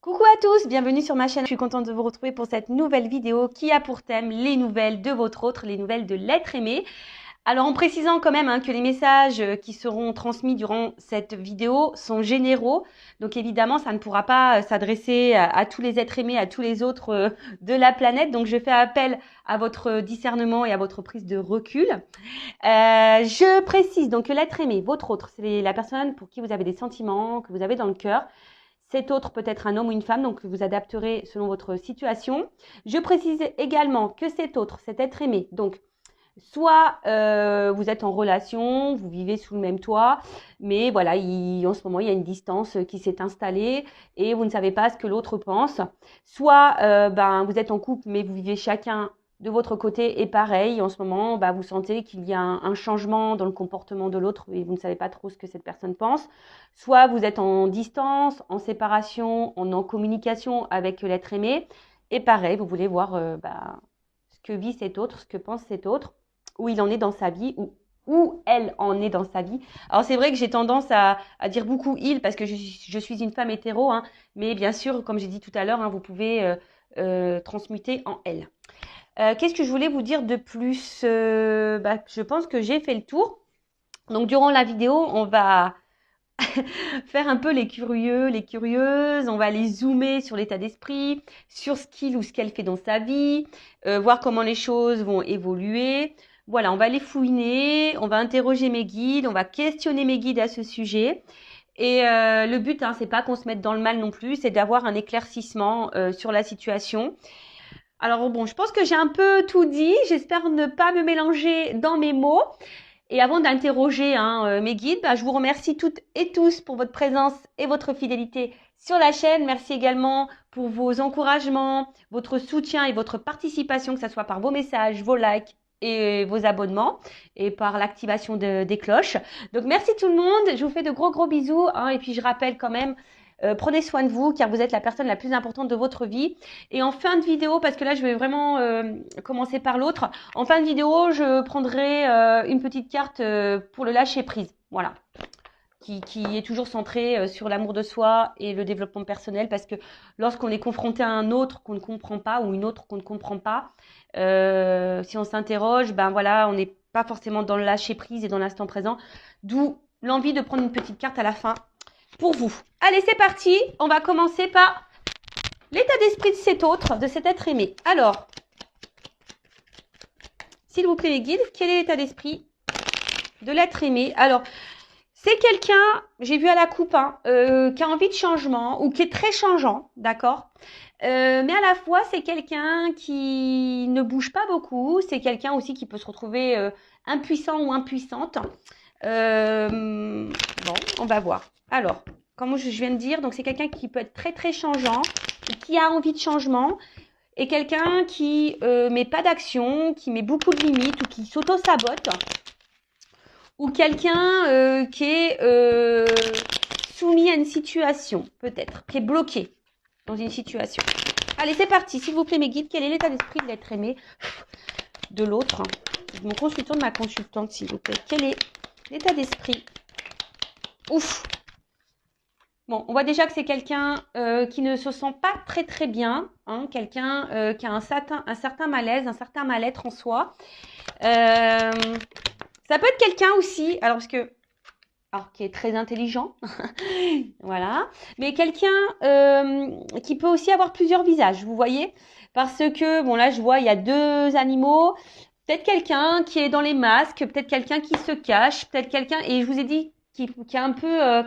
Coucou à tous, bienvenue sur ma chaîne. Je suis contente de vous retrouver pour cette nouvelle vidéo qui a pour thème les nouvelles de votre autre, les nouvelles de l'être aimé. Alors en précisant quand même que les messages qui seront transmis durant cette vidéo sont généraux. Donc évidemment, ça ne pourra pas s'adresser à tous les êtres aimés, à tous les autres de la planète. Donc je fais appel à votre discernement et à votre prise de recul. Je précise donc que l'être aimé, votre autre, c'est la personne pour qui vous avez des sentiments, que vous avez dans le cœur. Cet autre peut être un homme ou une femme, donc vous adapterez selon votre situation. Je précise également que cet autre, cet être aimé, donc soit vous êtes en relation, vous vivez sous le même toit, mais voilà, en ce moment, il y a une distance qui s'est installée et vous ne savez pas ce que l'autre pense. Soit vous êtes en couple, mais vous vivez chacun de votre côté et pareil, en ce moment, vous sentez qu'il y a un changement dans le comportement de l'autre et vous ne savez pas trop ce que cette personne pense. Soit vous êtes en distance, en séparation, en communication avec l'être aimé et pareil, vous voulez voir ce que vit cet autre, ce que pense cet autre, où il en est dans sa vie, où elle en est dans sa vie. Alors c'est vrai que j'ai tendance à dire beaucoup il parce que je suis une femme hétéro, mais bien sûr, comme j'ai dit tout à l'heure, vous pouvez transmuter en elle. Qu'est-ce que je voulais vous dire de plus je pense que j'ai fait le tour. Donc durant la vidéo, on va faire un peu les curieux, les curieuses, on va aller zoomer sur l'état d'esprit, sur ce qu'il ou ce qu'elle fait dans sa vie, voir comment les choses vont évoluer. Voilà, on va les fouiner, on va interroger mes guides, on va questionner mes guides à ce sujet. Et le but, c'est pas qu'on se mette dans le mal non plus, c'est d'avoir un éclaircissement sur la situation. Alors bon, je pense que j'ai un peu tout dit. J'espère ne pas me mélanger dans mes mots. Et avant d'interroger mes guides, je vous remercie toutes et tous pour votre présence et votre fidélité sur la chaîne. Merci également pour vos encouragements, votre soutien et votre participation, que ce soit par vos messages, vos likes et vos abonnements et par l'activation des cloches. Donc merci tout le monde. Je vous fais de gros bisous. Et puis je rappelle quand même, prenez soin de vous car vous êtes la personne la plus importante de votre vie. Et en fin de vidéo, parce que là je vais vraiment commencer par l'autre, en fin de vidéo je prendrai une petite carte pour le lâcher prise, voilà, qui est toujours centrée sur l'amour de soi et le développement personnel, parce que lorsqu'on est confronté à un autre qu'on ne comprend pas ou une autre qu'on ne comprend pas, si on s'interroge, voilà, on n'est pas forcément dans le lâcher prise et dans l'instant présent, d'où l'envie de prendre une petite carte à la fin pour vous. Allez, c'est parti, on va commencer par l'état d'esprit de cet autre, de cet être aimé. Alors, s'il vous plaît les guides, quel est l'état d'esprit de l'être aimé? Alors, c'est quelqu'un, j'ai vu à la coupe, qui a envie de changement ou qui est très changeant, d'accord, mais à la fois, c'est quelqu'un qui ne bouge pas beaucoup. C'est quelqu'un aussi qui peut se retrouver impuissant ou impuissante. Bon, on va voir. Alors, comme je viens de dire, donc c'est quelqu'un qui peut être très très changeant, qui a envie de changement, et quelqu'un qui met pas d'action, qui met beaucoup de limites ou qui s'auto-sabote, ou quelqu'un qui est soumis à une situation, peut-être, qui est bloqué dans une situation. Allez, c'est parti, s'il vous plaît mes guides, quel est l'état d'esprit de l'être aimé de l'autre, de mon consultant, de ma consultante, s'il vous plaît. Quel est l'état d'esprit? Ouf. Bon, on voit déjà que c'est quelqu'un qui ne se sent pas très très bien, quelqu'un qui a un certain malaise, un certain mal-être en soi. Ça peut être quelqu'un aussi, qui est très intelligent, voilà, mais quelqu'un qui peut aussi avoir plusieurs visages, vous voyez, parce que, bon là je vois, il y a deux animaux, peut-être quelqu'un qui est dans les masques, peut-être quelqu'un qui se cache, peut-être quelqu'un, et je vous ai dit, qui est un peu...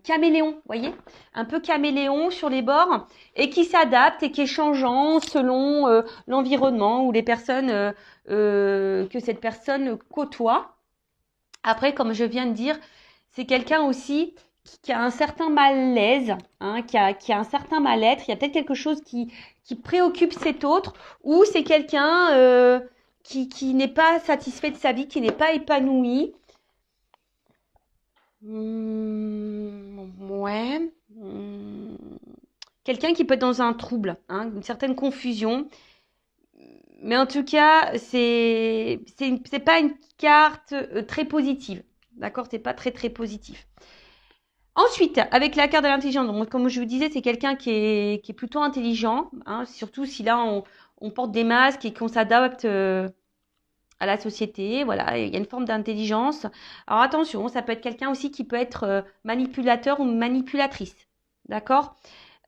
caméléon, vous voyez, un peu caméléon sur les bords, et qui s'adapte et qui est changeant selon l'environnement ou les personnes que cette personne côtoie. Après, comme je viens de dire, c'est quelqu'un aussi qui a un certain malaise, qui a un certain mal-être. Il y a peut-être quelque chose qui préoccupe cet autre, ou c'est quelqu'un qui n'est pas satisfait de sa vie, qui n'est pas épanoui. Ouais. Quelqu'un qui peut être dans un trouble, une certaine confusion. Mais en tout cas, c'est pas une carte très positive. D'accord? C'est pas très très positif. Ensuite, avec la carte de l'intelligence, donc comme je vous disais, c'est quelqu'un qui est plutôt intelligent, hein, surtout si là on porte des masques et qu'on s'adapte à la société. Voilà, il y a une forme d'intelligence. Alors attention, ça peut être quelqu'un aussi qui peut être manipulateur ou manipulatrice. D'accord?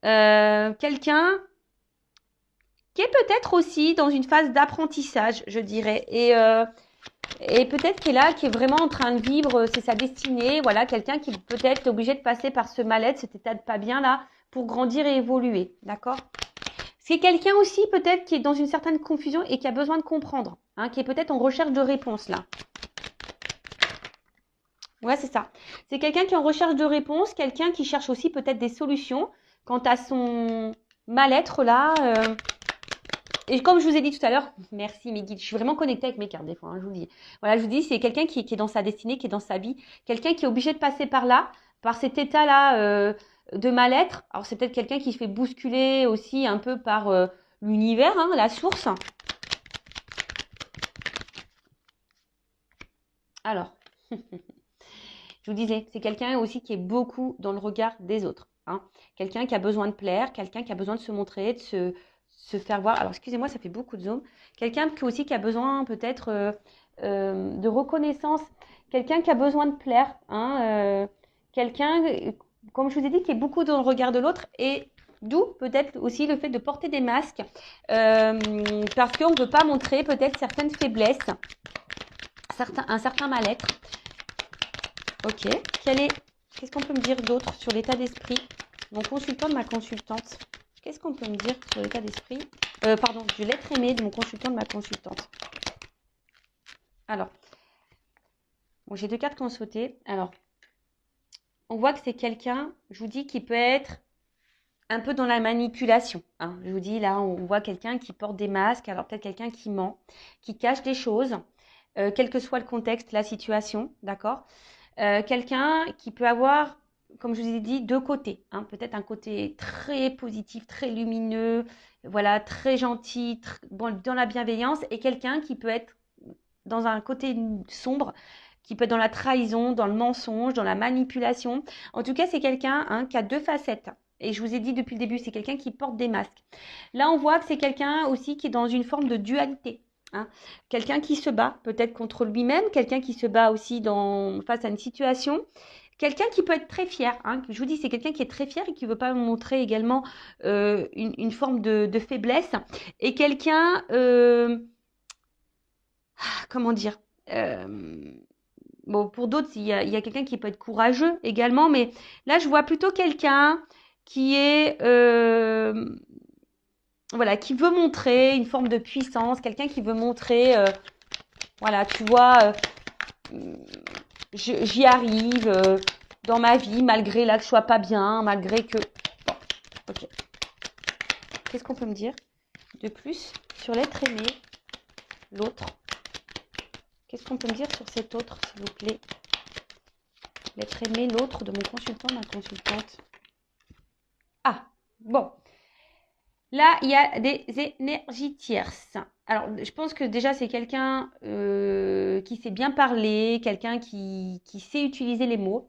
Quelqu'un qui est peut-être aussi dans une phase d'apprentissage, je dirais. Et peut-être qu'il est là, qui est vraiment en train de vivre, c'est sa destinée. Voilà, quelqu'un qui peut-être est obligé de passer par ce mal-être, cet état de pas bien là, pour grandir et évoluer. D'accord? C'est quelqu'un aussi peut-être qui est dans une certaine confusion et qui a besoin de comprendre, hein, qui est peut-être en recherche de réponse là. Ouais, c'est ça. C'est quelqu'un qui est en recherche de réponse, quelqu'un qui cherche aussi peut-être des solutions quant à son mal-être là. Et comme je vous ai dit tout à l'heure, merci mes guides, je suis vraiment connectée avec mes cartes des fois, hein, je vous dis. Voilà, je vous dis, c'est quelqu'un qui est dans sa destinée, qui est dans sa vie, quelqu'un qui est obligé de passer par là, par cet état-là de mal-être. Alors c'est peut-être quelqu'un qui se fait bousculer aussi un peu par l'univers, hein, la source. Alors, je vous disais, c'est quelqu'un aussi qui est beaucoup dans le regard des autres. Hein. Quelqu'un qui a besoin de plaire, quelqu'un qui a besoin de se montrer, de se faire voir. Alors, excusez-moi, ça fait beaucoup de zoom. Quelqu'un aussi qui a besoin peut-être de reconnaissance. Quelqu'un qui a besoin de plaire. Hein, quelqu'un, comme je vous ai dit, qui est beaucoup dans le regard de l'autre. Et d'où peut-être aussi le fait de porter des masques. Parce qu'on ne veut pas montrer peut-être certaines faiblesses, un certain mal-être. Ok. Qu'est-ce qu'on peut me dire d'autre sur l'état d'esprit? Mon consultant de ma consultante. Qu'est-ce qu'on peut me dire sur l'état d'esprit? Pardon, de l'être aimé de mon consultant de ma consultante. Alors, bon, j'ai deux cartes qui ont sauté. Alors, on voit que c'est quelqu'un, je vous dis, qui peut être un peu dans la manipulation. Hein. Je vous dis, là, on voit quelqu'un qui porte des masques. Alors, peut-être quelqu'un qui ment, qui cache des choses, quel que soit le contexte, la situation, d'accord? Quelqu'un qui peut avoir, comme je vous ai dit, deux côtés. Hein. Peut-être un côté très positif, très lumineux, voilà, très gentil, bon, dans la bienveillance, et quelqu'un qui peut être dans un côté sombre, qui peut être dans la trahison, dans le mensonge, dans la manipulation. En tout cas, c'est quelqu'un hein, qui a deux facettes. Et je vous ai dit depuis le début, c'est quelqu'un qui porte des masques. Là, on voit que c'est quelqu'un aussi qui est dans une forme de dualité. Hein. Quelqu'un qui se bat peut-être contre lui-même, quelqu'un qui se bat aussi face à une situation, quelqu'un qui peut être très fier. Hein. Je vous dis, c'est quelqu'un qui est très fier et qui ne veut pas montrer également une forme de faiblesse. Et quelqu'un, comment dire, bon, pour d'autres, il y a quelqu'un qui peut être courageux également, mais là, je vois plutôt quelqu'un qui est voilà, qui veut montrer une forme de puissance, quelqu'un qui veut montrer, voilà, tu vois, j'y arrive dans ma vie, malgré là que je sois pas bien, malgré que... Bon, ok. Qu'est-ce qu'on peut me dire de plus sur l'être aimé, l'autre? Qu'est-ce qu'on peut me dire sur cet autre, s'il vous plaît? L'être aimé, l'autre de mon consultant, ma consultante. Ah, bon. Là, il y a des énergies tierces. Alors, je pense que déjà, c'est quelqu'un qui sait bien parler, quelqu'un qui sait utiliser les mots.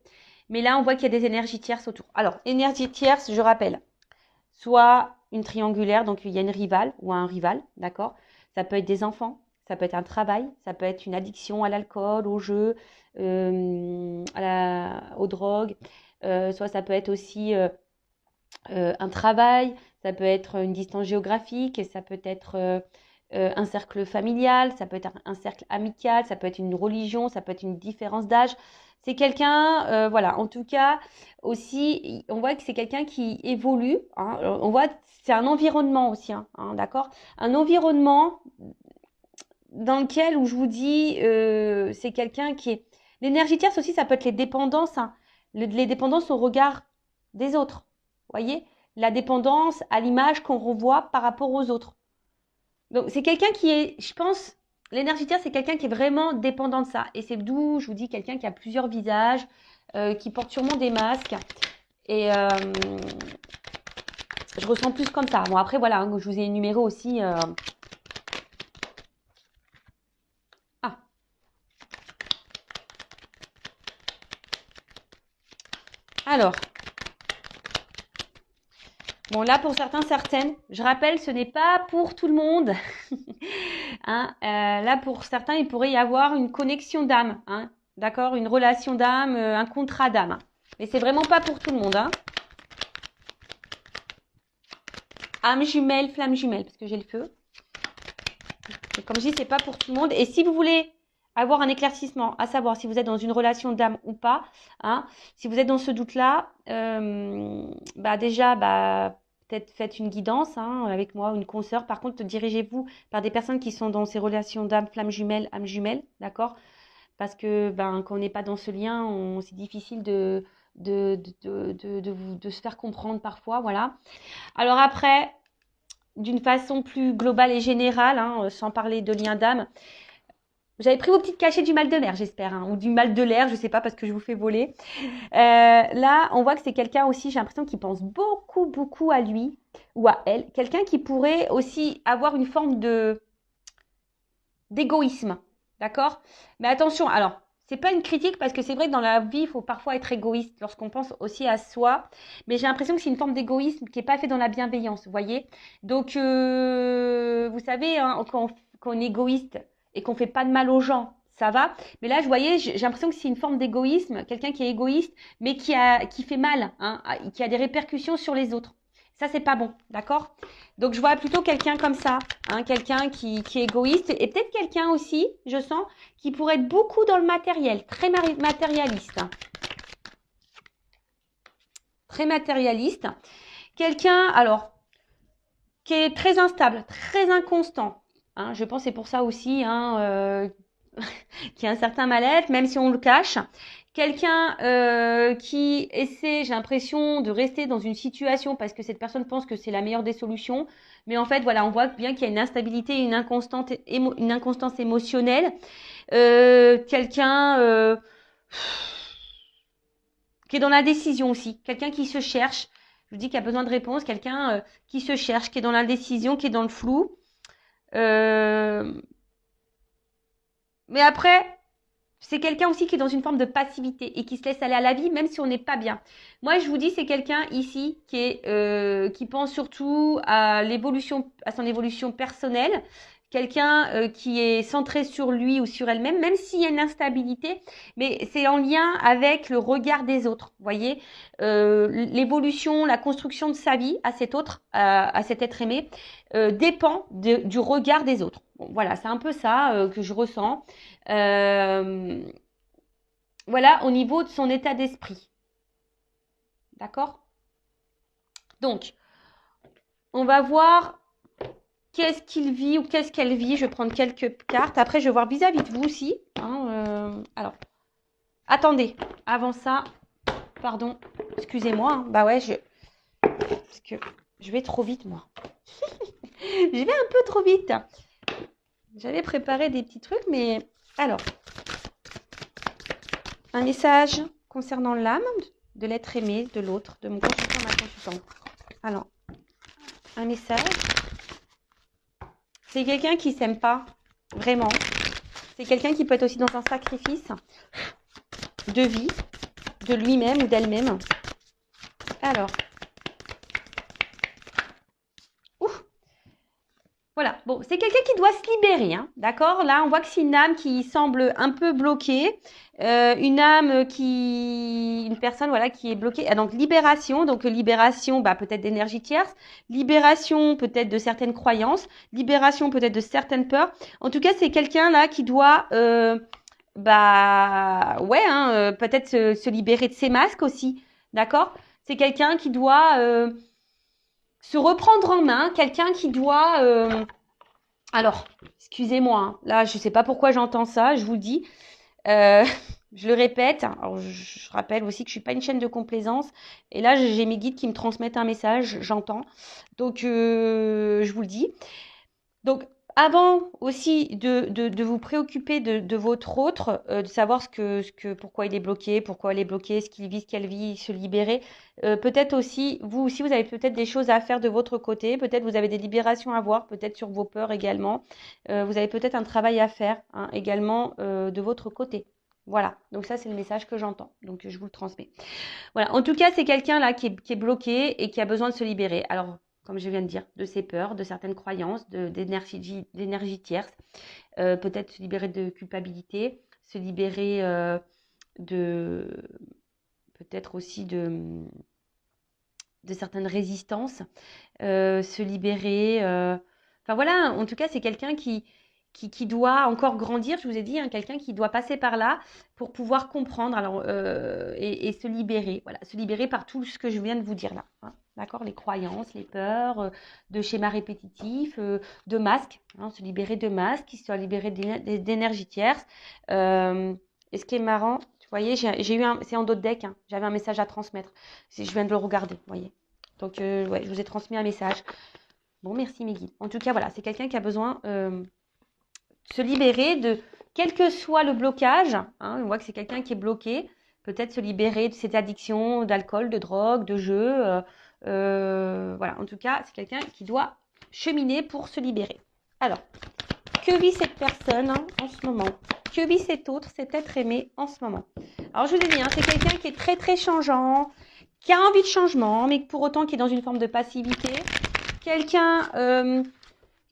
Mais là, on voit qu'il y a des énergies tierces autour. Alors, énergie tierce, je rappelle, soit une triangulaire, donc il y a une rivale ou un rival, d'accord? Ça peut être des enfants, ça peut être un travail, ça peut être une addiction à l'alcool, au jeu, aux drogues. Soit ça peut être aussi un travail, ça peut être une distance géographique, ça peut être un cercle familial, ça peut être un cercle amical, ça peut être une religion, ça peut être une différence d'âge. C'est quelqu'un, voilà, en tout cas, aussi, on voit que c'est quelqu'un qui évolue. Hein, on voit, c'est un environnement aussi, hein, d'accord? Un environnement dans lequel, où je vous dis, c'est quelqu'un qui est... L'énergie tierce aussi, ça peut être les dépendances, hein, les dépendances au regard des autres. Voyez, la dépendance à l'image qu'on revoit par rapport aux autres. Donc, c'est quelqu'un qui est, je pense, l'énergie terre, c'est quelqu'un qui est vraiment dépendant de ça. Et c'est d'où, je vous dis, quelqu'un qui a plusieurs visages, qui porte sûrement des masques. Et je ressens plus comme ça. Bon, après, voilà, hein, je vous ai énuméré aussi... Ah. Alors... Bon, là, pour certains, certaines, je rappelle, ce n'est pas pour tout le monde. Hein, là, pour certains, il pourrait y avoir une connexion d'âme. Hein, d'accord? Une relation d'âme, un contrat d'âme. Mais c'est vraiment pas pour tout le monde. Hein. Âme jumelle, flamme jumelle, parce que j'ai le feu. Et comme je dis, c'est pas pour tout le monde. Et si vous voulez avoir un éclaircissement, à savoir si vous êtes dans une relation d'âme ou pas, hein, si vous êtes dans ce doute-là, déjà, peut-être faites une guidance hein, avec moi, une consoeur. Par contre, dirigez-vous par des personnes qui sont dans ces relations d'âme, flamme jumelle, âme jumelle, d'accord? Parce que quand on n'est pas dans ce lien, c'est difficile de se faire comprendre parfois, voilà. Alors après, d'une façon plus globale et générale, hein, sans parler de lien d'âme, vous avez pris vos petites cachets du mal de l'air, j'espère, hein, ou du mal de l'air, je sais pas, parce que je vous fais voler. Là, on voit que c'est quelqu'un aussi, j'ai l'impression qu'il pense beaucoup, beaucoup à lui ou à elle. Quelqu'un qui pourrait aussi avoir une forme d'égoïsme, d'accord? Mais attention, alors, c'est pas une critique parce que c'est vrai que dans la vie, il faut parfois être égoïste lorsqu'on pense aussi à soi. Mais j'ai l'impression que c'est une forme d'égoïsme qui n'est pas fait dans la bienveillance, vous voyez? Donc, vous savez, hein, quand on est égoïste et qu'on fait pas de mal aux gens, ça va. Mais là, je voyais, j'ai l'impression que c'est une forme d'égoïsme, quelqu'un qui est égoïste, mais qui fait mal, hein, qui a des répercussions sur les autres. Ça, c'est pas bon, d'accord? Donc, je vois plutôt quelqu'un comme ça, hein, quelqu'un qui est égoïste et peut-être quelqu'un aussi, je sens, qui pourrait être beaucoup dans le matériel, très matérialiste. Très matérialiste. Quelqu'un, alors, qui est très instable, très inconstant. Hein, je pense que c'est pour ça aussi hein, qu'il y a un certain mal-être, même si on le cache. Quelqu'un qui essaie, j'ai l'impression, de rester dans une situation parce que cette personne pense que c'est la meilleure des solutions. Mais en fait, voilà, on voit bien qu'il y a une instabilité, une inconstance émotionnelle. Quelqu'un qui est dans la décision aussi. Quelqu'un qui se cherche. Je vous dis qu'il y a besoin de réponse. Quelqu'un qui se cherche, qui est dans l'indécision, qui est dans le flou. Mais après, c'est quelqu'un aussi qui est dans une forme de passivité et qui se laisse aller à la vie, même si on n'est pas bien. Moi, je vous dis, c'est quelqu'un ici qui pense surtout à son évolution personnelle. Quelqu'un qui est centré sur lui ou sur elle-même, même s'il y a une instabilité, mais c'est en lien avec le regard des autres. Vous voyez, l'évolution, la construction de sa vie à cet autre, à cet être aimé, dépend du regard des autres. Bon, voilà, c'est un peu ça que je ressens. Voilà, au niveau de son état d'esprit. D'accord? Donc, on va voir qu'est-ce qu'il vit ou qu'est-ce qu'elle vit. Je vais prendre quelques cartes. Après, je vais voir vis-à-vis de vous aussi. Hein, alors, attendez. Avant ça, pardon, excusez-moi. Hein. Bah ouais, parce que je vais trop vite, moi. Je vais un peu trop vite. J'avais préparé des petits trucs, mais... Alors, un message concernant l'âme de l'être aimé, de l'autre, de mon consultant, ma consultante. Alors, un message. C'est quelqu'un qui s'aime pas, vraiment. C'est quelqu'un qui peut être aussi dans un sacrifice de vie, de lui-même ou d'elle-même. Alors, voilà, bon, c'est quelqu'un qui doit se libérer, hein, d'accord? Là, on voit que c'est une âme qui semble un peu bloquée, une personne, voilà, qui est bloquée. Ah, donc, libération, peut-être d'énergie tierce, libération, peut-être de certaines croyances, libération, peut-être de certaines peurs. En tout cas, c'est quelqu'un là qui doit, peut-être se libérer de ses masques aussi, d'accord? C'est quelqu'un qui doit se reprendre en main, quelqu'un qui doit... Alors, excusez-moi, hein, là, je ne sais pas pourquoi j'entends ça, je vous le dis. Je le répète, alors je rappelle aussi que je ne suis pas une chaîne de complaisance. Et là, j'ai mes guides qui me transmettent un message, j'entends. Donc, je vous le dis. Donc, avant aussi de vous préoccuper de votre autre, de savoir pourquoi il est bloqué, pourquoi elle est bloquée, ce qu'il vit, ce qu'elle vit, se libérer. Peut-être aussi, vous aussi, vous avez peut-être des choses à faire de votre côté. Peut-être vous avez des libérations à voir, peut-être sur vos peurs également. Vous avez peut-être un travail à faire hein, également de votre côté. Voilà, donc ça c'est le message que j'entends, donc je vous le transmets. Voilà, en tout cas c'est quelqu'un là qui est bloqué et qui a besoin de se libérer. Alors, comme je viens de dire, de ses peurs, de certaines croyances, d'énergie tierce, peut-être se libérer de culpabilité, se libérer de peut-être aussi de certaines résistances, se libérer. Enfin voilà, en tout cas, c'est quelqu'un qui doit encore grandir, je vous ai dit, hein, quelqu'un qui doit passer par là pour pouvoir comprendre alors, et se libérer. Voilà, se libérer par tout ce que je viens de vous dire là. Hein, d'accord, les croyances, les peurs, de schémas répétitifs, de masques, hein, se libérer de masques, se libérer d'énergie tierce. Et ce qui est marrant, vous voyez, j'ai eu c'est en d'autres decks, hein, j'avais un message à transmettre. Je viens de le regarder, vous voyez. Donc, ouais, je vous ai transmis un message. Bon, merci mes guides. En tout cas, voilà, c'est quelqu'un qui a besoin de se libérer de, quel que soit le blocage, hein, on voit que c'est quelqu'un qui est bloqué, peut-être se libérer de cette addiction d'alcool, de drogue, de jeu. Voilà, en tout cas, c'est quelqu'un qui doit cheminer pour se libérer. Alors, que vit cette personne hein, en ce moment? Que vit cet autre, cet être aimé en ce moment? Alors, je vous ai dit, hein, c'est quelqu'un qui est très, très changeant, qui a envie de changement, mais pour autant qui est dans une forme de passivité. Quelqu'un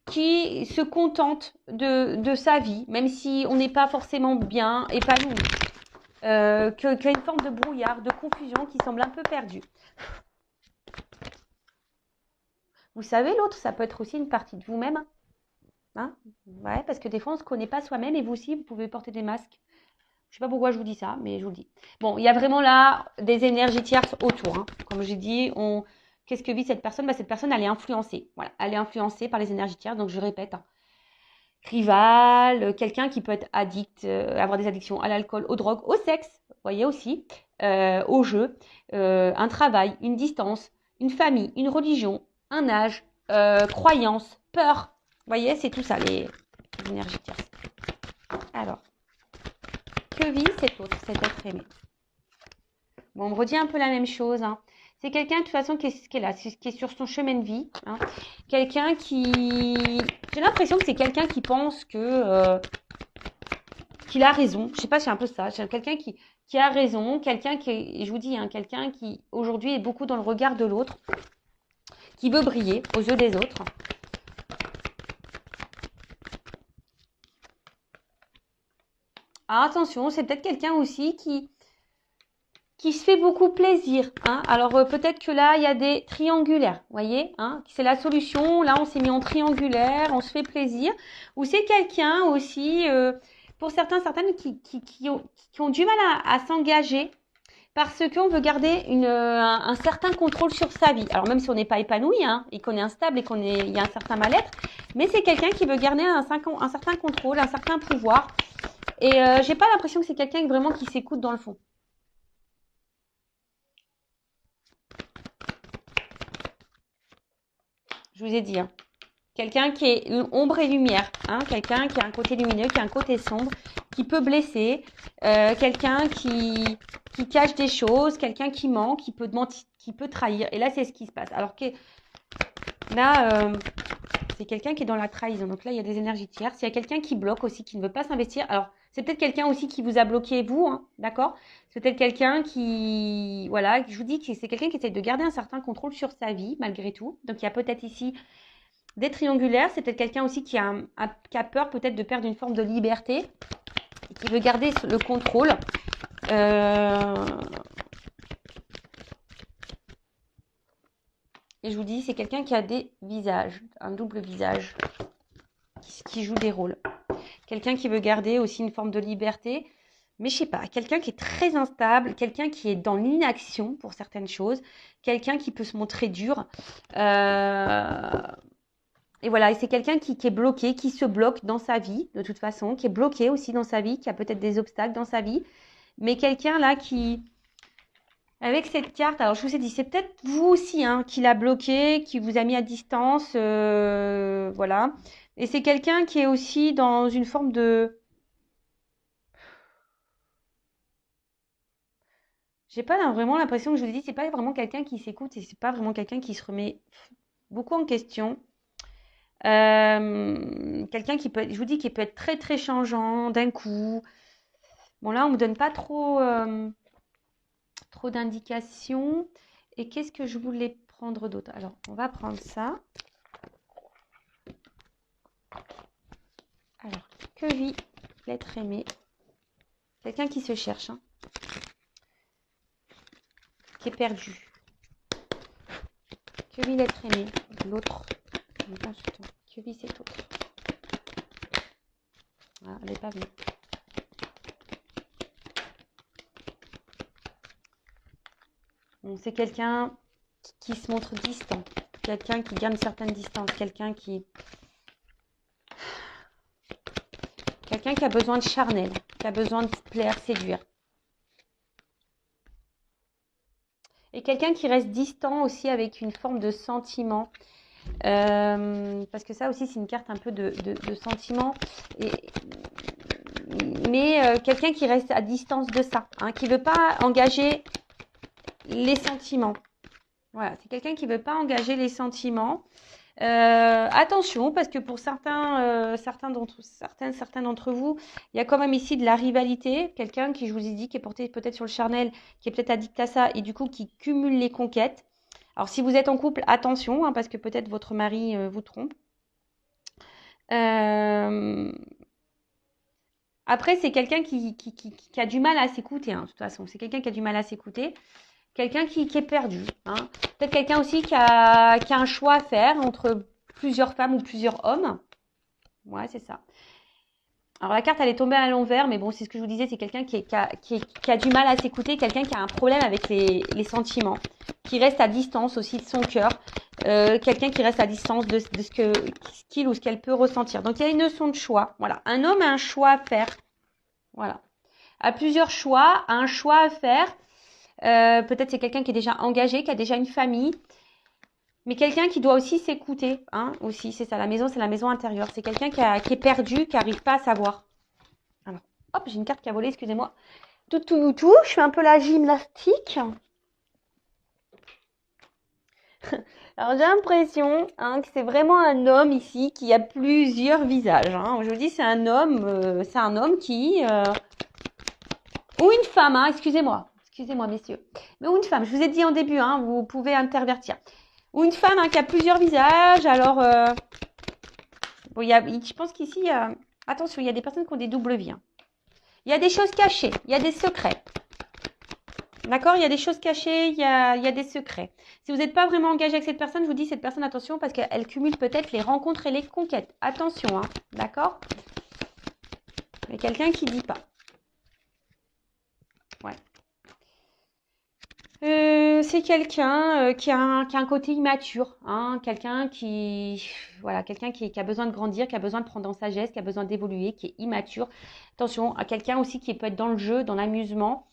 qui se contente de sa vie, même si on n'est pas forcément bien épanoui. Qui a une forme de brouillard, de confusion qui semble un peu perdue. Vous savez, l'autre, ça peut être aussi une partie de vous-même. Hein, ouais, parce que des fois, on ne se connaît pas soi-même et vous aussi, vous pouvez porter des masques. Je ne sais pas pourquoi je vous dis ça, mais je vous le dis. Bon, il y a vraiment là des énergies tierces autour. Hein. Comme j'ai dit, qu'est-ce que vit cette personne? Cette personne, elle est influencée. Voilà, elle est influencée par les énergies tierces. Donc, je répète, hein. Rival, quelqu'un qui peut être addict, avoir des addictions à l'alcool, aux drogues, au sexe, vous voyez aussi, au jeu, un travail, une distance, une famille, une religion, un âge, croyance, peur. Vous voyez, c'est tout ça, les énergies tierces. Alors, que vit cet autre, cet être aimé? Bon, on me redit un peu la même chose. Hein. C'est quelqu'un, de toute façon, qui est là, qui est sur son chemin de vie. Hein. Quelqu'un qui... J'ai l'impression que c'est quelqu'un qui pense que... qu'il a raison. Je sais pas, c'est un peu ça. C'est quelqu'un qui a raison. Quelqu'un qui, je vous dis, hein, quelqu'un qui, aujourd'hui, est beaucoup dans le regard de l'autre. Qui veut briller aux yeux des autres. Alors, attention, c'est peut-être quelqu'un aussi qui se fait beaucoup plaisir. Hein. Alors, peut-être que là, il y a des triangulaires, vous voyez hein. C'est la solution. Là, on s'est mis en triangulaire, on se fait plaisir. Ou c'est quelqu'un aussi, pour certaines, qui ont du mal à s'engager parce qu'on veut garder un certain contrôle sur sa vie. Alors, même si on n'est pas épanoui hein, et qu'on est instable et il y a un certain mal-être, mais c'est quelqu'un qui veut garder un certain contrôle, un certain pouvoir. Et j'ai pas l'impression que c'est quelqu'un vraiment qui s'écoute dans le fond. Je vous ai dit, hein. Quelqu'un qui est ombre et lumière, hein. Quelqu'un qui a un côté lumineux, qui a un côté sombre, qui peut blesser, quelqu'un qui cache des choses, quelqu'un qui ment, qui peut mentir, qui peut trahir. Et là, c'est ce qui se passe. Alors que là, c'est quelqu'un qui est dans la trahison. Donc là, il y a des énergies tierces. Il y a quelqu'un qui bloque aussi, qui ne veut pas s'investir. Alors, c'est peut-être quelqu'un aussi qui vous a bloqué, vous, hein, d'accord? C'est peut-être quelqu'un qui, voilà, je vous dis que c'est quelqu'un qui essaie de garder un certain contrôle sur sa vie, malgré tout. Donc, il y a peut-être ici des triangulaires. C'est peut-être quelqu'un aussi qui a peur peut-être de perdre une forme de liberté, et qui veut garder le contrôle. Et je vous dis, c'est quelqu'un qui a des visages, un double visage, qui joue des rôles. Quelqu'un qui veut garder aussi une forme de liberté, mais je sais pas, quelqu'un qui est très instable, quelqu'un qui est dans l'inaction pour certaines choses, quelqu'un qui peut se montrer dur. Et voilà, et c'est quelqu'un qui est bloqué, qui se bloque dans sa vie, de toute façon, qui est bloqué aussi dans sa vie, qui a peut-être des obstacles dans sa vie, mais quelqu'un là qui... Avec cette carte, alors je vous ai dit, c'est peut-être vous aussi hein, qui l'a bloqué, qui vous a mis à distance, voilà. Et c'est quelqu'un qui est aussi dans une forme de... J'ai pas vraiment l'impression que je vous ai dit, c'est pas vraiment quelqu'un qui s'écoute et c'est pas vraiment quelqu'un qui se remet beaucoup en question. Quelqu'un qui peut être, je vous dis, qui peut être très très changeant d'un coup. Bon, là, on ne me donne pas trop, trop d'indications. Et qu'est-ce que je voulais prendre d'autre? Alors, on va prendre ça. Alors, que vit l'être aimé? Quelqu'un qui se cherche, hein, qui est perdu. Que vit l'être aimé? L'autre. Que vit cet autre? Ah, elle n'est pas venue. Bon, c'est quelqu'un qui se montre distant. Quelqu'un qui garde une certaine distance. Quelqu'un qui a besoin de charnel. Qui a besoin de plaire, séduire. Et quelqu'un qui reste distant aussi avec une forme de sentiment. Parce que ça aussi, c'est une carte un peu de sentiment. Mais quelqu'un qui reste à distance de ça. Hein, qui ne veut pas engager les sentiments. Voilà, c'est quelqu'un qui ne veut pas engager les sentiments. Attention, parce que pour certains d'entre vous, il y a quand même ici de la rivalité. Quelqu'un qui, je vous ai dit, qui est porté peut-être sur le charnel, qui est peut-être addict à ça et du coup qui cumule les conquêtes. Alors, si vous êtes en couple, attention, hein, parce que peut-être votre mari vous trompe. Après, c'est quelqu'un qui a du mal à s'écouter, hein, de toute façon. C'est quelqu'un qui a du mal à s'écouter. Quelqu'un qui est perdu. Hein. Peut-être quelqu'un aussi qui a un choix à faire entre plusieurs femmes ou plusieurs hommes. Ouais, c'est ça. Alors, la carte, elle est tombée à l'envers, mais bon, c'est ce que je vous disais, c'est quelqu'un qui a du mal à s'écouter, quelqu'un qui a un problème avec les sentiments, qui reste à distance aussi de son cœur, quelqu'un qui reste à distance de ce qu'il ou ce qu'elle peut ressentir. Donc, il y a une notion de choix. Voilà. Un homme a un choix à faire. Voilà. A plusieurs choix, a un choix à faire. Peut-être c'est quelqu'un qui est déjà engagé, qui a déjà une famille, mais quelqu'un qui doit aussi s'écouter, hein, aussi, c'est ça, la maison, c'est la maison intérieure. C'est quelqu'un qui est perdu, qui n'arrive pas à savoir. Alors, hop, j'ai une carte qui a volé, excusez-moi. Tout, je fais un peu la gymnastique. Alors, j'ai l'impression hein, que c'est vraiment un homme ici qui a plusieurs visages. Hein. Je vous dis, c'est un homme qui... ou une femme, hein, excusez-moi, messieurs. Mais ou une femme, je vous ai dit en début, hein, vous pouvez intervertir. Ou une femme hein, qui a plusieurs visages. Alors, bon, je pense qu'ici, attention, il y a des personnes qui ont des doubles vies. Hein. Il y a des choses cachées, il y a des secrets. D'accord? Il y a des choses cachées, il y a des secrets. Si vous n'êtes pas vraiment engagé avec cette personne, je vous dis, cette personne, attention, parce qu'elle cumule peut-être les rencontres et les conquêtes. Attention, hein, d'accord? Mais quelqu'un qui ne dit pas. Ouais. C'est quelqu'un qui a un côté immature, hein, quelqu'un qui a besoin de grandir, qui a besoin de prendre en sagesse, qui a besoin d'évoluer, qui est immature. Attention, à quelqu'un aussi qui peut être dans le jeu, dans l'amusement,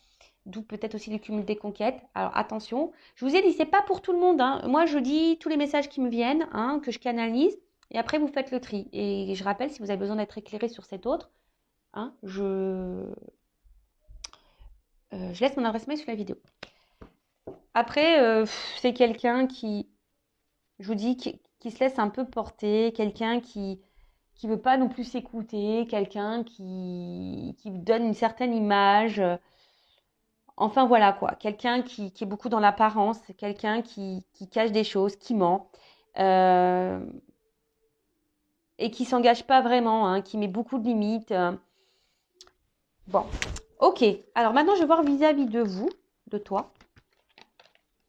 d'où peut-être aussi le cumul des conquêtes. Alors attention, je vous ai dit, c'est pas pour tout le monde. Hein. Moi, je dis tous les messages qui me viennent, hein, que je canalise, et après vous faites le tri. Et je rappelle, si vous avez besoin d'être éclairé sur cet autre, hein, je laisse mon adresse mail sur la vidéo. Après, c'est quelqu'un qui, je vous dis, qui se laisse un peu porter, quelqu'un qui veut pas non plus s'écouter, quelqu'un qui donne une certaine image. Enfin voilà quoi, quelqu'un qui est beaucoup dans l'apparence, quelqu'un qui cache des choses, qui ment et qui s'engage pas vraiment, hein, qui met beaucoup de limites. Bon, ok. Alors maintenant, je vais voir vis-à-vis de vous, de toi.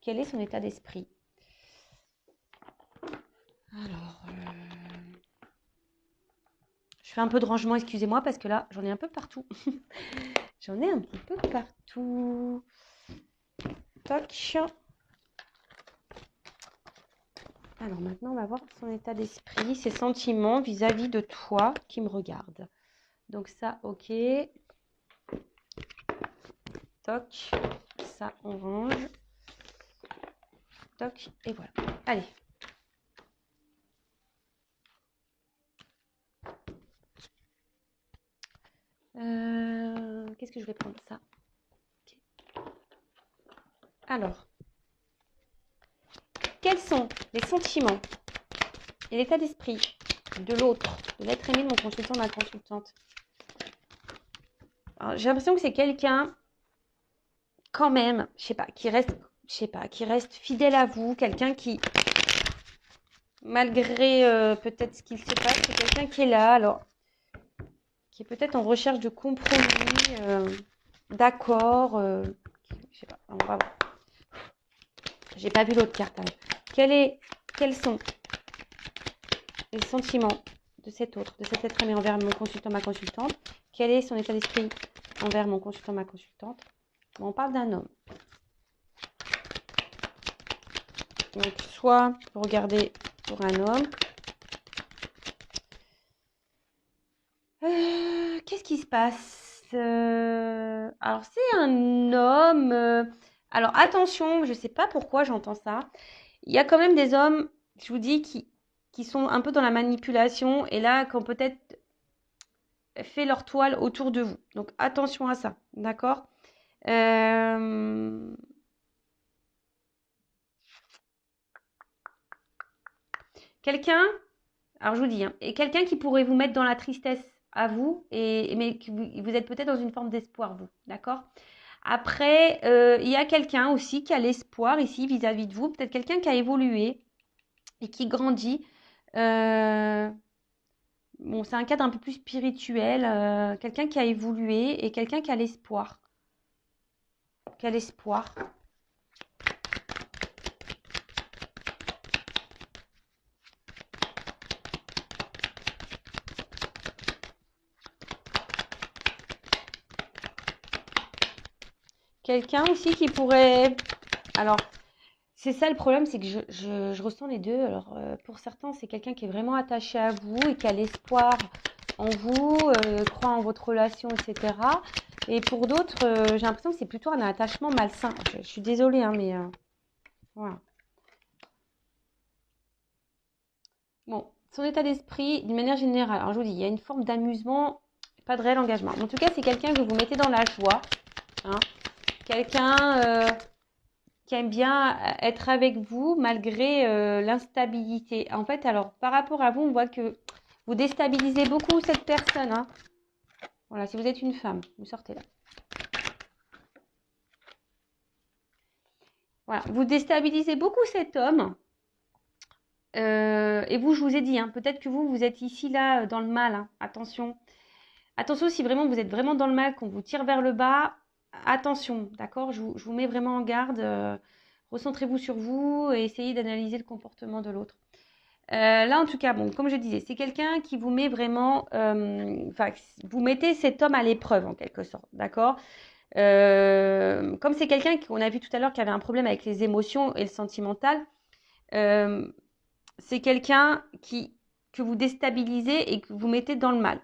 Quel est son état d'esprit? Alors, je fais un peu de rangement, excusez-moi, parce que là, j'en ai un peu partout. J'en ai un petit peu partout. Toc. Alors maintenant, on va voir son état d'esprit, ses sentiments vis-à-vis de toi qui me regarde. Donc ça, ok. Toc. Ça, on range. Toc. Et voilà. Allez. Qu'est-ce que je vais prendre? Ça. Okay. Alors. Quels sont les sentiments et l'état d'esprit de l'autre, de l'être aimé de mon consultant, de ma consultante? J'ai l'impression que c'est quelqu'un, quand même, qui reste fidèle à vous, quelqu'un qui, malgré peut-être ce qu'il se passe, c'est quelqu'un qui est là, alors, qui est peut-être en recherche de compromis, d'accord, je sais pas, on va voir. J'ai pas vu l'autre carte. Alors. Quels sont les sentiments de cet autre, de cet être aimé envers mon consultant, ma consultante? Quel est son état d'esprit envers mon consultant, ma consultante? Bon, on parle d'un homme. Donc, soit vous regardez pour un homme. Qu'est-ce qui se passe? Alors, c'est un homme. Alors, attention, je ne sais pas pourquoi j'entends ça. Il y a quand même des hommes, je vous dis, qui sont un peu dans la manipulation et là, qui ont peut-être fait leur toile autour de vous. Donc, attention à ça, d'accord? Quelqu'un, alors je vous dis, et quelqu'un qui pourrait vous mettre dans la tristesse à vous, mais vous êtes peut-être dans une forme d'espoir, vous, d'accord? Après, il y a quelqu'un aussi qui a l'espoir ici vis-à-vis de vous, peut-être quelqu'un qui a évolué et qui grandit. Bon, c'est un cadre un peu plus spirituel, quelqu'un qui a évolué et quelqu'un qui a l'espoir. Qui a l'espoir. Quelqu'un aussi qui pourrait... Alors, c'est ça le problème, c'est que je ressens les deux. Alors, pour certains, c'est quelqu'un qui est vraiment attaché à vous et qui a l'espoir en vous, croit en votre relation, etc. Et pour d'autres, j'ai l'impression que c'est plutôt un attachement malsain. Je suis désolée, hein, mais voilà. Bon, son état d'esprit, d'une manière générale, alors je vous dis, il y a une forme d'amusement, pas de réel engagement. En tout cas, c'est quelqu'un que vous mettez dans la joie. Hein. Quelqu'un qui aime bien être avec vous malgré l'instabilité. En fait, alors, par rapport à vous, on voit que vous déstabilisez beaucoup cette personne. Hein. Voilà, si vous êtes une femme, vous sortez là. Voilà, vous déstabilisez beaucoup cet homme. Et vous, je vous ai dit, hein, peut-être que vous êtes ici, là, dans le mal. Hein. Attention. Attention, si vraiment vous êtes vraiment dans le mal, qu'on vous tire vers le bas, attention, d'accord? Je vous mets vraiment en garde. Recentrez-vous sur vous et essayez d'analyser le comportement de l'autre. Là, en tout cas, bon, comme je disais, c'est quelqu'un qui vous met vraiment... Enfin, vous mettez cet homme à l'épreuve, en quelque sorte, d'accord? Comme c'est quelqu'un qu'on a vu tout à l'heure qui avait un problème avec les émotions et le sentimental, c'est quelqu'un que vous déstabilisez et que vous mettez dans le mal.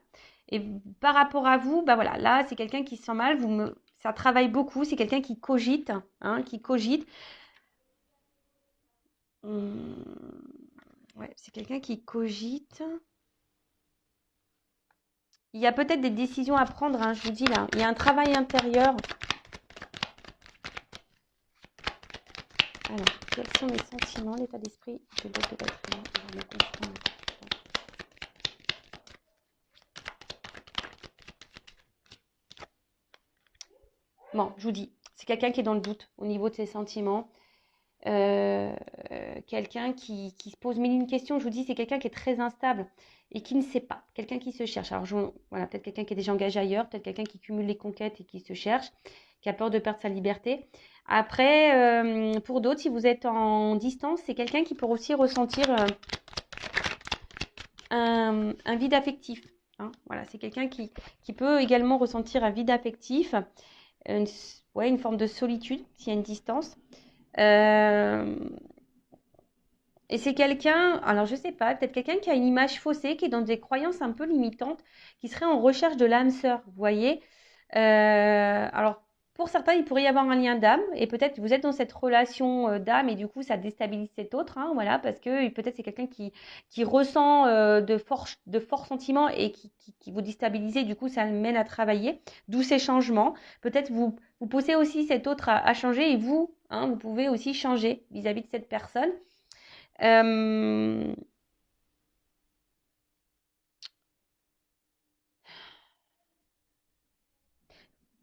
Et par rapport à vous, bah voilà, là, c'est quelqu'un qui se sent mal, ça travaille beaucoup, c'est quelqu'un qui cogite, hein, qui cogite. Ouais, c'est quelqu'un qui cogite. Il y a peut-être des décisions à prendre, hein, je vous dis là. Il y a un travail intérieur. Alors, quels sont les sentiments, l'état d'esprit de l'autre être humain dans le constant? Bon, je vous dis, c'est quelqu'un qui est dans le doute au niveau de ses sentiments. Quelqu'un qui se pose mille et une questions. Je vous dis, c'est quelqu'un qui est très instable et qui ne sait pas. Quelqu'un qui se cherche. Alors, voilà, peut-être quelqu'un qui est déjà engagé ailleurs, peut-être quelqu'un qui cumule les conquêtes et qui se cherche, qui a peur de perdre sa liberté. Après, pour d'autres, si vous êtes en distance, c'est quelqu'un qui peut aussi ressentir un vide affectif. Hein. Voilà, c'est quelqu'un qui peut également ressentir un vide affectif, une forme de solitude s'il y a une distance. Et c'est quelqu'un, alors je sais pas, peut-être quelqu'un qui a une image faussée, qui est dans des croyances un peu limitantes, qui serait en recherche de l'âme sœur, vous voyez. Alors, pour certains, il pourrait y avoir un lien d'âme, et peut-être vous êtes dans cette relation d'âme, et du coup, ça déstabilise cet autre, hein, voilà, parce que peut-être c'est quelqu'un qui ressent de forts sentiments et qui vous déstabilise, et du coup, ça le mène à travailler, d'où ces changements. Peut-être vous poussez aussi cet autre à changer, et vous, hein, vous pouvez aussi changer vis-à-vis de cette personne. Euh,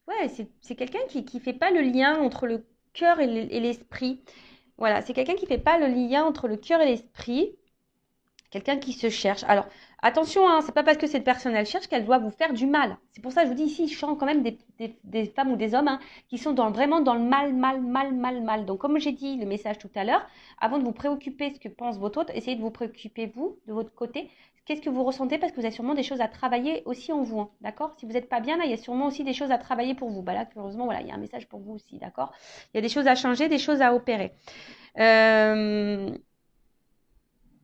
Ouais, c'est quelqu'un qui fait pas le lien entre le cœur et l'esprit. Voilà, c'est quelqu'un qui fait pas le lien entre le cœur et l'esprit. Quelqu'un qui se cherche. Alors, attention, hein, c'est pas parce que cette personne elle cherche qu'elle doit vous faire du mal. C'est pour ça que je vous dis ici, je sens quand même des femmes ou des hommes hein, qui sont vraiment dans le mal, mal, mal, mal, mal. Donc, comme j'ai dit le message tout à l'heure, avant de vous préoccuper ce que pense votre autre, essayez de vous préoccuper vous, de votre côté. Qu'est-ce que vous ressentez? Parce que vous avez sûrement des choses à travailler aussi en vous, hein, d'accord? Si vous n'êtes pas bien, là, il y a sûrement aussi des choses à travailler pour vous. Bah là, heureusement, voilà, il y a un message pour vous aussi, d'accord? Il y a des choses à changer, des choses à opérer.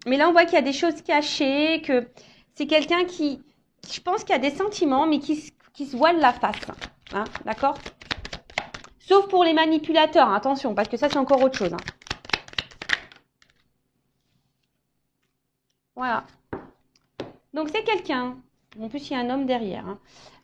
Mais là, on voit qu'il y a des choses cachées, que c'est quelqu'un qui, je pense qu'il y a des sentiments, mais qui se voile la face. Hein, d'accord? Sauf pour les manipulateurs, hein, attention, parce que ça, c'est encore autre chose. Hein. Voilà. Donc, c'est quelqu'un. En plus, il y a un homme derrière. Hein.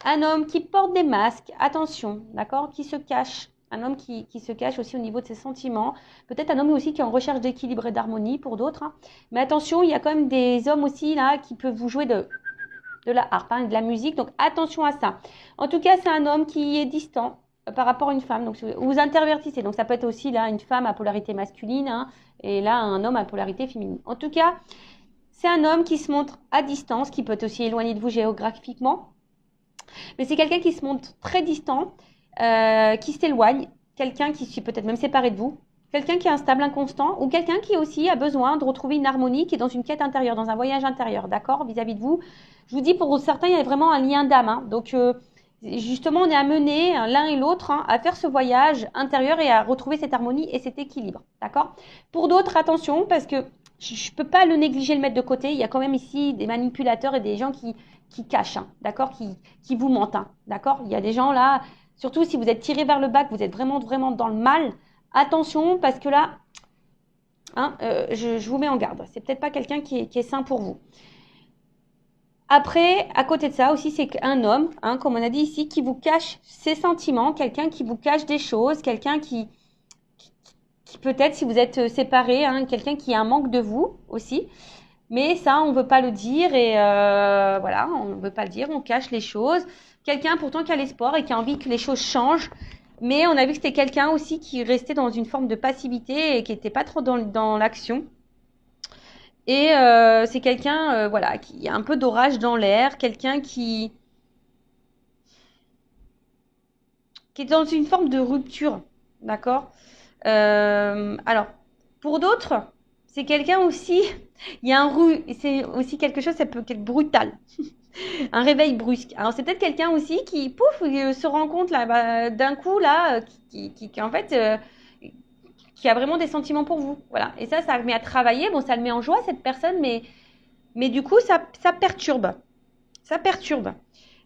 Un homme qui porte des masques, attention, d'accord? Qui se cache. Un homme qui se cache aussi au niveau de ses sentiments. Peut-être un homme aussi qui est en recherche d'équilibre et d'harmonie pour d'autres. Hein. Mais attention, il y a quand même des hommes aussi là qui peuvent vous jouer de la harpe, hein, de la musique. Donc attention à ça. En tout cas, c'est un homme qui est distant par rapport à une femme. Donc vous intervertissez. Donc ça peut être aussi là une femme à polarité masculine hein, et là un homme à polarité féminine. En tout cas, c'est un homme qui se montre à distance, qui peut être aussi éloigné de vous géographiquement. Mais c'est quelqu'un qui se montre très distant, qui s'éloigne, quelqu'un qui s'est peut-être même séparé de vous, quelqu'un qui est instable, inconstant, ou quelqu'un qui aussi a besoin de retrouver une harmonie, qui est dans une quête intérieure, dans un voyage intérieur, d'accord, vis-à-vis de vous. Je vous dis, pour certains, il y a vraiment un lien d'âme. Hein. Donc, justement, on est amené l'un et l'autre hein, à faire ce voyage intérieur et à retrouver cette harmonie et cet équilibre, d'accord. Pour d'autres, attention, parce que je ne peux pas le négliger, le mettre de côté. Il y a quand même ici des manipulateurs et des gens qui cachent, hein, d'accord, qui vous mentent, hein, d'accord. Il y a des gens là, surtout si vous êtes tiré vers le bas, que vous êtes vraiment, vraiment dans le mal, attention, parce que là, hein, je vous mets en garde. C'est peut-être pas quelqu'un qui est sain pour vous. Après, à côté de ça aussi, c'est un homme, hein, comme on a dit ici, qui vous cache ses sentiments, quelqu'un qui vous cache des choses, quelqu'un qui peut-être, si vous êtes séparés, hein, quelqu'un qui a un manque de vous aussi. Mais ça, on ne veut pas le dire et voilà, on ne veut pas le dire, on cache les choses. Quelqu'un pourtant qui a l'espoir et qui a envie que les choses changent. Mais on a vu que c'était quelqu'un aussi qui restait dans une forme de passivité et qui n'était pas trop dans l'action. Et c'est quelqu'un voilà, qui a un peu d'orage dans l'air, quelqu'un qui est dans une forme de rupture. D'accord alors, pour d'autres, c'est quelqu'un aussi, il y a c'est aussi quelque chose, ça peut être brutal. Un réveil brusque. Alors, c'est peut-être quelqu'un aussi qui, pouf, se rend compte là, d'un coup, là, qui en fait, qui a vraiment des sentiments pour vous. Voilà. Et ça le met à travailler. Bon, ça le met en joie, cette personne, mais du coup, ça perturbe. Ça perturbe.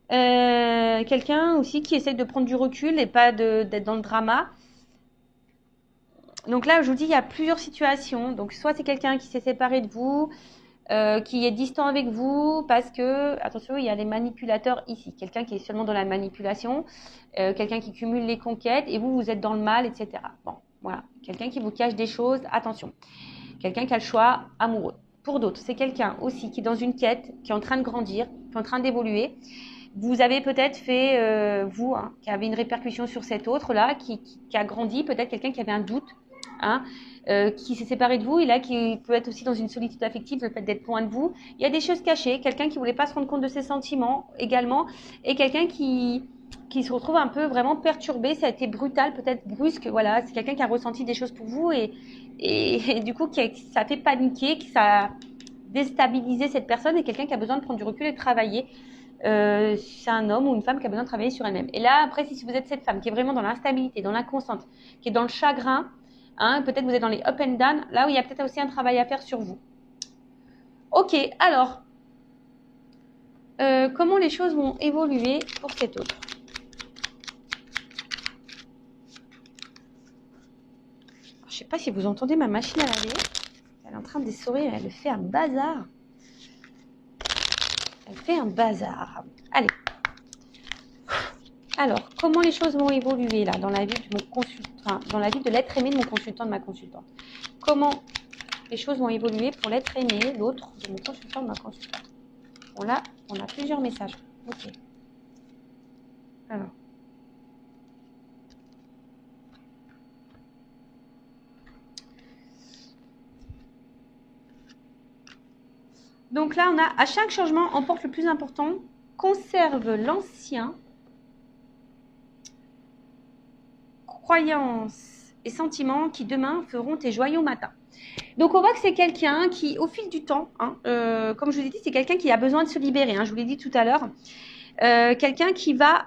Quelqu'un aussi qui essaie de prendre du recul et pas d'être dans le drama. Donc là, je vous dis, il y a plusieurs situations. Donc, soit c'est quelqu'un qui s'est séparé de vous, qui est distant avec vous, parce que, attention, il y a les manipulateurs ici. Quelqu'un qui est seulement dans la manipulation, quelqu'un qui cumule les conquêtes, et vous êtes dans le mal, etc. Bon, voilà. Quelqu'un qui vous cache des choses, attention. Quelqu'un qui a le choix amoureux. Pour d'autres, c'est quelqu'un aussi qui est dans une quête, qui est en train de grandir, qui est en train d'évoluer. Vous avez peut-être fait, vous, hein, qui avez une répercussion sur cet autre-là, qui a grandi, peut-être quelqu'un qui avait un doute, hein, qui s'est séparé de vous et là qui peut être aussi dans une solitude affective, le fait d'être loin de vous. Il y a des choses cachées, quelqu'un qui voulait pas se rendre compte de ses sentiments également, et quelqu'un qui se retrouve un peu vraiment perturbé. Ça a été brutal, peut-être brusque. Voilà, c'est quelqu'un qui a ressenti des choses pour vous et du coup ça a fait paniquer, que ça a déstabilisé cette personne, et quelqu'un qui a besoin de prendre du recul et de travailler. C'est un homme ou une femme qui a besoin de travailler sur elle-même. Et là, après, si vous êtes cette femme qui est vraiment dans l'instabilité, dans l'inconstante, qui est dans le chagrin, hein, peut-être vous êtes dans les up and down, là où il y a peut-être aussi un travail à faire sur vous. Ok, alors, comment les choses vont évoluer pour cet autre? Alors, je ne sais pas si vous entendez ma machine à laver. Elle est en train d'essorer, elle fait un bazar. Elle fait un bazar. Allez. Alors, comment les choses vont évoluer là dans la vie de mon consultant, enfin, dans la vie de l'être aimé de mon consultant, de ma consultante? Comment les choses vont évoluer pour l'être aimé, l'autre de mon consultant, de ma consultante? Bon là, on a plusieurs messages. Ok. Alors. Donc là, on a à chaque changement, emporte le plus important, conserve l'ancien, croyances et sentiments qui demain feront tes joyaux matins. Donc on voit que c'est quelqu'un qui, au fil du temps, comme je vous ai dit, c'est quelqu'un qui a besoin de se libérer, je vous l'ai dit tout à l'heure, quelqu'un qui va,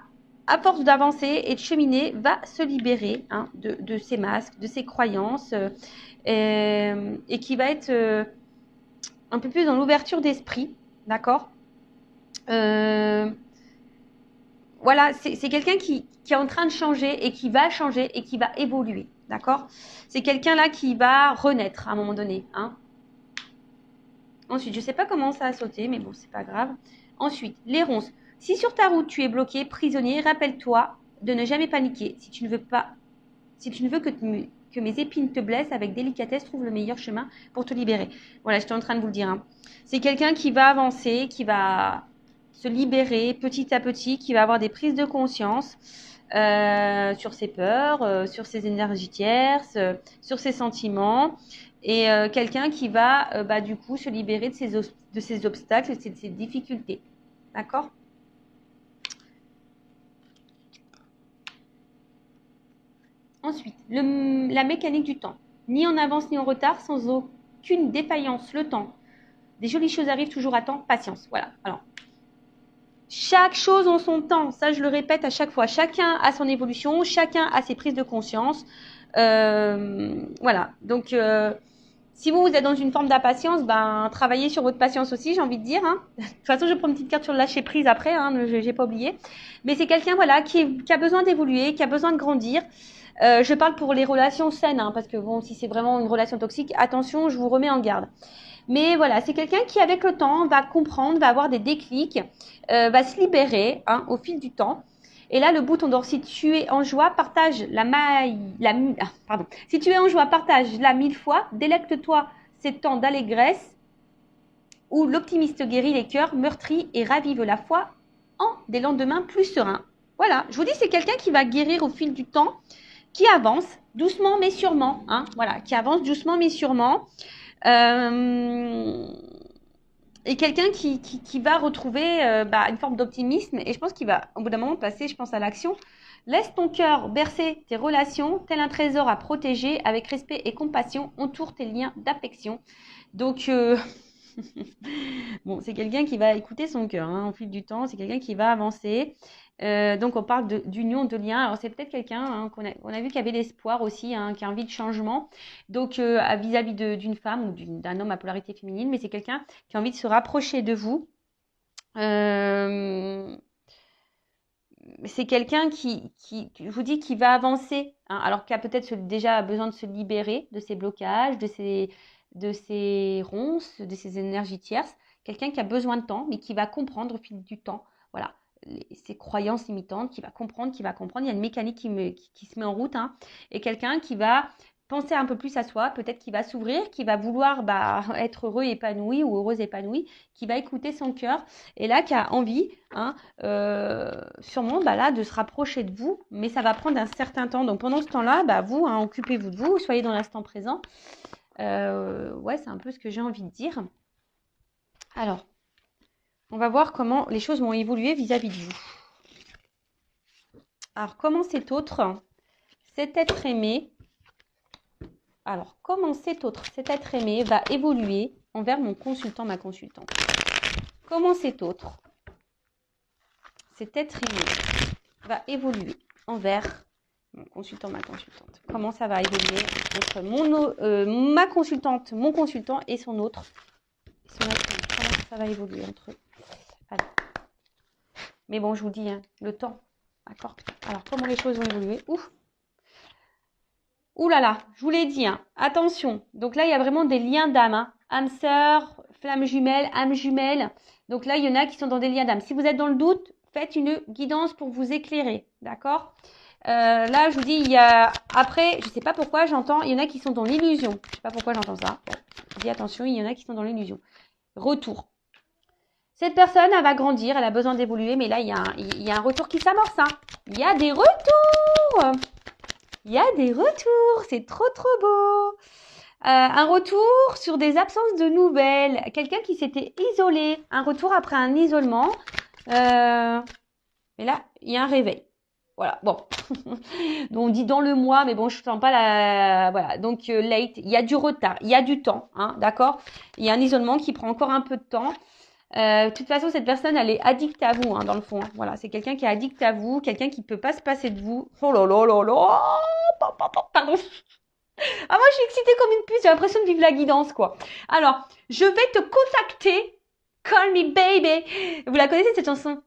à force d'avancer et de cheminer, va se libérer de ses masques, de ses croyances, et qui va être un peu plus dans l'ouverture d'esprit, d'accord. Voilà, c'est quelqu'un qui est en train de changer et qui va changer et qui va évoluer, d'accord. C'est quelqu'un là qui va renaître à un moment donné. Ensuite, je ne sais pas comment ça a sauté, mais bon, c'est pas grave. Ensuite, les ronces. Si sur ta route tu es bloqué, prisonnier, rappelle-toi de ne jamais paniquer. Si tu ne veux que mes épines te blessent, avec délicatesse, trouve le meilleur chemin pour te libérer. Voilà, j'étais en train de vous le dire. C'est quelqu'un qui va avancer, qui va se libérer petit à petit, qui va avoir des prises de conscience sur ses peurs, sur ses énergies tierces, sur ses sentiments, et quelqu'un qui va du coup se libérer de ses obstacles, de ses difficultés. D'accord ? Ensuite, la mécanique du temps. Ni en avance ni en retard, sans aucune défaillance. Le temps. Des jolies choses arrivent toujours à temps. Patience. Voilà. Alors, chaque chose en son temps. Ça, je le répète à chaque fois. Chacun a son évolution. Chacun a ses prises de conscience. Voilà. Donc, si vous êtes dans une forme d'impatience, travaillez sur votre patience aussi, j'ai envie de dire. De toute façon, je prends une petite carte sur le lâcher prise après. Je n'ai pas oublié. Mais c'est quelqu'un qui a besoin d'évoluer, qui a besoin de grandir. Je parle pour les relations saines, parce que bon, si c'est vraiment une relation toxique, attention, je vous remets en garde. Mais voilà, c'est quelqu'un qui, avec le temps, va comprendre, va avoir des déclics, va se libérer au fil du temps. Et là, le bouton d'or, si tu es en joie, partage si tu es en joie, partage-la 1000 fois, délecte-toi ces temps d'allégresse où l'optimiste guérit les cœurs meurtris et ravive la foi en des lendemains plus sereins. Voilà, je vous dis, c'est quelqu'un qui va guérir au fil du temps, qui avance doucement mais sûrement, voilà, qui avance doucement mais sûrement, et quelqu'un qui va retrouver une forme d'optimisme, et je pense qu'il va au bout d'un moment passer, je pense, à l'action. Laisse ton cœur bercer tes relations, tel un trésor à protéger, avec respect et compassion, entoure tes liens d'affection. Donc, bon, c'est quelqu'un qui va écouter son cœur au fil du temps, c'est quelqu'un qui va avancer. Donc on parle d'union, de lien. Alors c'est peut-être quelqu'un qu'on a vu qui avait l'espoir aussi, qui a envie de changement, donc vis-à-vis d'une femme ou d'un homme à polarité féminine, mais c'est quelqu'un qui a envie de se rapprocher de vous. C'est quelqu'un qui, je vous dis, qui va avancer, alors qui a peut-être déjà besoin de se libérer de ses blocages, de ses ronces, de ses énergies tierces. Quelqu'un qui a besoin de temps, mais qui va comprendre au fil du temps. Voilà. Ses croyances limitantes, qui va comprendre. Il y a une mécanique qui se met en route, et quelqu'un qui va penser un peu plus à soi, peut-être qu'il va s'ouvrir, qui va vouloir être heureux épanoui ou heureuse épanouie, qui va écouter son cœur, et là qui a envie, sûrement là de se rapprocher de vous, mais ça va prendre un certain temps. Donc pendant ce temps-là, vous, occupez-vous de vous, soyez dans l'instant présent. Ouais, c'est un peu ce que j'ai envie de dire. Alors, on va voir comment les choses vont évoluer vis-à-vis de vous. Alors, comment cet être aimé, va évoluer envers mon consultant, ma consultante? Comment cet être aimé va évoluer envers mon consultant, ma consultante? Comment ça va évoluer entre ma consultante, mon consultant et son autre? Comment ça va évoluer entre eux? Alors. Mais bon, je vous dis, le temps. D'accord? Alors, comment les choses vont évoluer? Ouh là là, je vous l'ai dit, attention. Donc là, il y a vraiment des liens d'âme. Âme sœur, flamme jumelle, âme jumelle. Donc là, il y en a qui sont dans des liens d'âme. Si vous êtes dans le doute, faites une guidance pour vous éclairer. D'accord? Là, je vous dis, il y a... Après, je ne sais pas pourquoi, j'entends, il y en a qui sont dans l'illusion. Je ne sais pas pourquoi j'entends ça. Bon, je dis attention, il y en a qui sont dans l'illusion. Retour. Cette personne, elle va grandir, elle a besoin d'évoluer, mais là, il y a un retour qui s'amorce. Il y a des retours. C'est trop, trop beau. Un retour sur des absences de nouvelles. Quelqu'un qui s'était isolé. Un retour après un isolement. Et là, il y a un réveil. Voilà, bon. Donc, on dit dans le mois, mais bon, je ne sens pas la... Voilà, donc late, il y a du retard, il y a du temps, hein, d'accord? Il y a un isolement qui prend encore un peu de temps. De toute façon, cette personne, elle est addicte à vous, hein, dans le fond. Hein. Voilà, c'est quelqu'un qui est addict à vous, quelqu'un qui ne peut pas se passer de vous. Oh là là là là. Pardon. Ah, moi, je suis excitée comme une puce. J'ai l'impression de vivre la guidance, quoi. Alors, je vais te contacter. Call me baby. Vous la connaissez, cette chanson?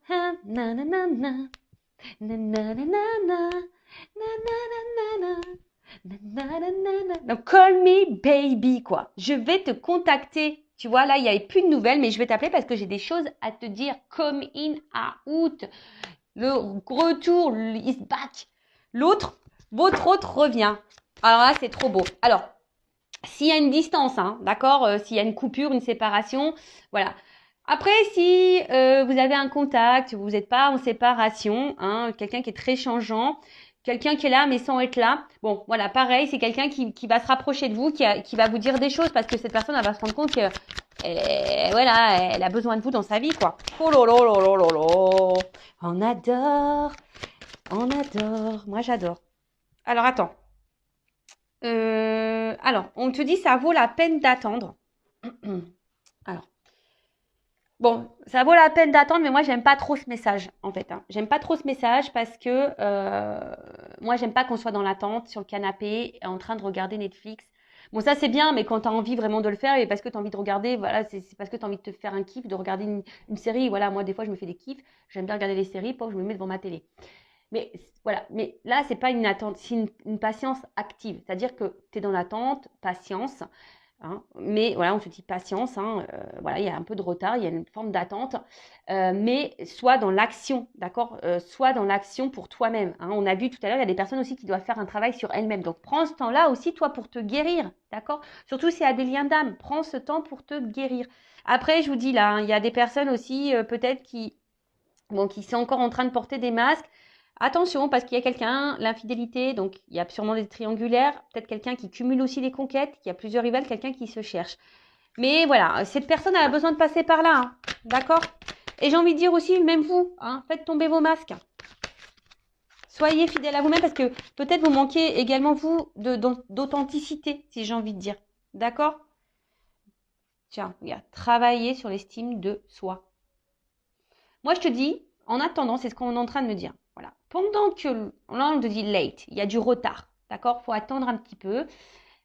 Donc, call me baby, quoi. Je vais te contacter. Tu vois, là, il n'y avait plus de nouvelles, mais je vais t'appeler parce que j'ai des choses à te dire. Come in, out. Le retour is back. Votre autre revient. Alors là, c'est trop beau. Alors, s'il y a une distance, hein, d'accord, s'il y a une coupure, une séparation, voilà. Après, si vous avez un contact, vous n'êtes pas en séparation, hein, quelqu'un qui est très changeant, quelqu'un qui est là mais sans être là, bon, voilà, pareil, c'est quelqu'un qui va se rapprocher de vous, qui va vous dire des choses parce que cette personne, elle va se rendre compte que, voilà, elle a besoin de vous dans sa vie, quoi. Oh là là là là là là. On adore, moi j'adore. Alors, attends. Alors, on te dit ça vaut la peine d'attendre. Alors, bon, ça vaut la peine d'attendre, mais moi, j'aime pas trop ce message, en fait. Hein. J'aime pas trop ce message parce que moi, j'aime pas qu'on soit dans l'attente, sur le canapé, en train de regarder Netflix. Bon, ça, c'est bien, mais quand tu as envie vraiment de le faire et parce que tu as envie de regarder, voilà, c'est parce que tu as envie de te faire un kiff, de regarder une série. Voilà, moi, des fois, je me fais des kiffs. J'aime bien regarder les séries, pas que je me mets devant ma télé. Mais voilà, mais là, c'est pas une attente, c'est une patience active. C'est-à-dire que tu es dans l'attente, patience. Hein, mais voilà, on te dit patience. Hein, voilà, il y a un peu de retard, il y a une forme d'attente. Mais sois dans l'action, d'accord, sois dans l'action pour toi-même. Hein. On a vu tout à l'heure, il y a des personnes aussi qui doivent faire un travail sur elles-mêmes. Donc, prends ce temps-là aussi, toi, pour te guérir, d'accord. Surtout s'il y a des liens d'âme, prends ce temps pour te guérir. Après, je vous dis là, hein, il y a des personnes aussi, peut-être qui sont encore en train de porter des masques. Attention, parce qu'il y a quelqu'un, l'infidélité, donc il y a sûrement des triangulaires, peut-être quelqu'un qui cumule aussi les conquêtes, il y a plusieurs rivales, quelqu'un qui se cherche. Mais voilà, cette personne elle a besoin de passer par là, hein, d'accord. Et j'ai envie de dire aussi, même vous, hein, faites tomber vos masques. Soyez fidèles à vous-même parce que peut-être vous manquez également, vous, d'authenticité, si j'ai envie de dire. D'accord. Tiens, regarde, travailler sur l'estime de soi. Moi, je te dis, en attendant, c'est ce qu'on est en train de me dire. Voilà. Pendant que, là, on te dit late, il y a du retard, d'accord. Il faut attendre un petit peu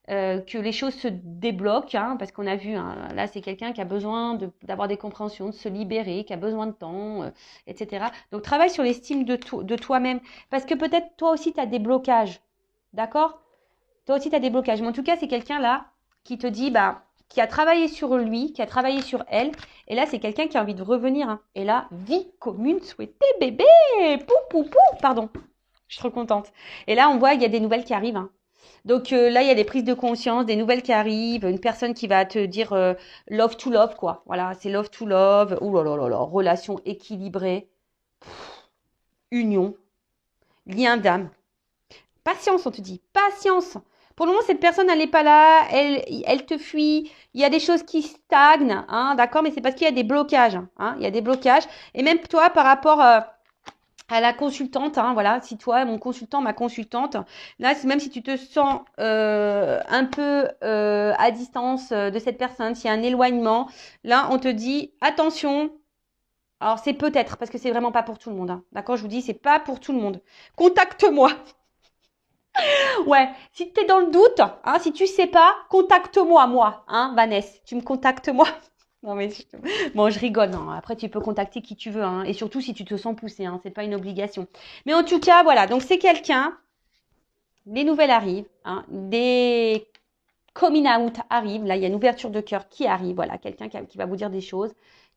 que les choses se débloquent, hein, parce qu'on a vu, hein, là, c'est quelqu'un qui a besoin d'avoir des compréhensions, de se libérer, qui a besoin de temps, etc. Donc, travaille sur l'estime de toi-même, parce que peut-être toi aussi, tu as des blocages, d'accord. Toi aussi, tu as des blocages. Mais en tout cas, c'est quelqu'un là qui te dit, bah, qui a travaillé sur lui, qui a travaillé sur elle. Et là, c'est quelqu'un qui a envie de revenir. Hein. Et là, vie commune souhaitée, bébé. Pou, pou, pou. Pardon. Je suis trop contente. Et là, on voit qu'il y a des nouvelles qui arrivent. Hein. Donc là, il y a des prises de conscience, des nouvelles qui arrivent. Une personne qui va te dire love to love, quoi. Voilà, c'est love to love. Ouh là là là là. Relation équilibrée. Union. Lien d'âme. Patience, on te dit. Patience. Pour le moment, cette personne, elle n'est pas là, elle te fuit. Il y a des choses qui stagnent, hein, d'accord, mais c'est parce qu'il y a des blocages. Hein, il y a des blocages. Et même toi, par rapport à la consultante, hein, voilà, si toi, mon consultant, ma consultante, là, même si tu te sens un peu à distance de cette personne, s'il y a un éloignement, là, on te dit, attention. Alors, c'est peut-être, parce que c'est vraiment pas pour tout le monde. Hein, d'accord, je vous dis, c'est pas pour tout le monde. Contacte-moi. Ouais, si tu es dans le doute, hein, si tu sais pas, contacte-moi, moi, hein, Vanessa. Tu me contactes, moi. Non, mais bon, je rigole. Hein. Après, tu peux contacter qui tu veux. Hein. Et surtout, si tu te sens poussé, hein, c'est pas une obligation. Mais en tout cas, voilà. Donc, c'est quelqu'un. Les nouvelles arrivent. Hein, des coming out arrivent. Là, il y a une ouverture de cœur qui arrive. Voilà, quelqu'un qui va vous dire des choses,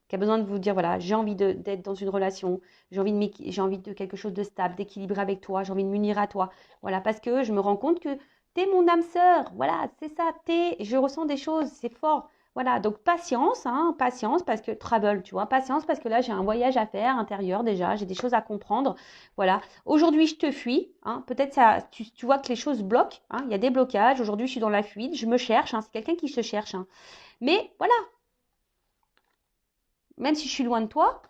qui a besoin de vous dire, voilà, j'ai envie d'être dans une relation, j'ai envie de quelque chose de stable, d'équilibré avec toi, j'ai envie de m'unir à toi. Voilà, parce que je me rends compte que t'es mon âme sœur. Voilà, c'est ça, je ressens des choses, c'est fort. Voilà, donc patience, hein, patience parce que travel, tu vois, patience parce que là j'ai un voyage à faire intérieur déjà, j'ai des choses à comprendre. Voilà, aujourd'hui je te fuis, hein, peut-être ça, tu vois que les choses bloquent, hein, il y a des blocages. Aujourd'hui je suis dans la fuite, je me cherche, hein, c'est quelqu'un qui se cherche, hein. Mais voilà, même si je suis loin de toi,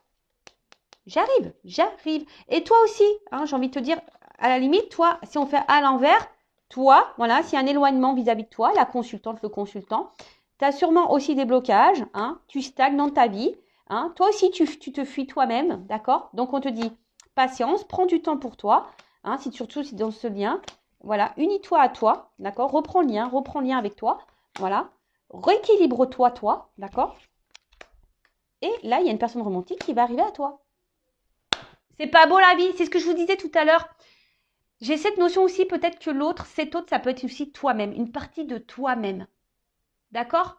j'arrive, j'arrive. Et toi aussi, hein, j'ai envie de te dire, à la limite, toi, si on fait à l'envers, toi, voilà, s'il y a un éloignement vis-à-vis de toi, la consultante, le consultant, tu as sûrement aussi des blocages, hein, tu stagnes dans ta vie, hein, toi aussi, tu te fuis toi-même, d'accord? Donc, on te dit, patience, prends du temps pour toi, hein, surtout si dans ce lien, voilà, unis-toi à toi, d'accord? Reprends le lien avec toi, voilà, rééquilibre-toi, toi, d'accord? Et là, il y a une personne romantique qui va arriver à toi. C'est pas beau la vie, c'est ce que je vous disais tout à l'heure. J'ai cette notion aussi, peut-être que l'autre, cet autre, ça peut être aussi toi-même, une partie de toi-même. D'accord?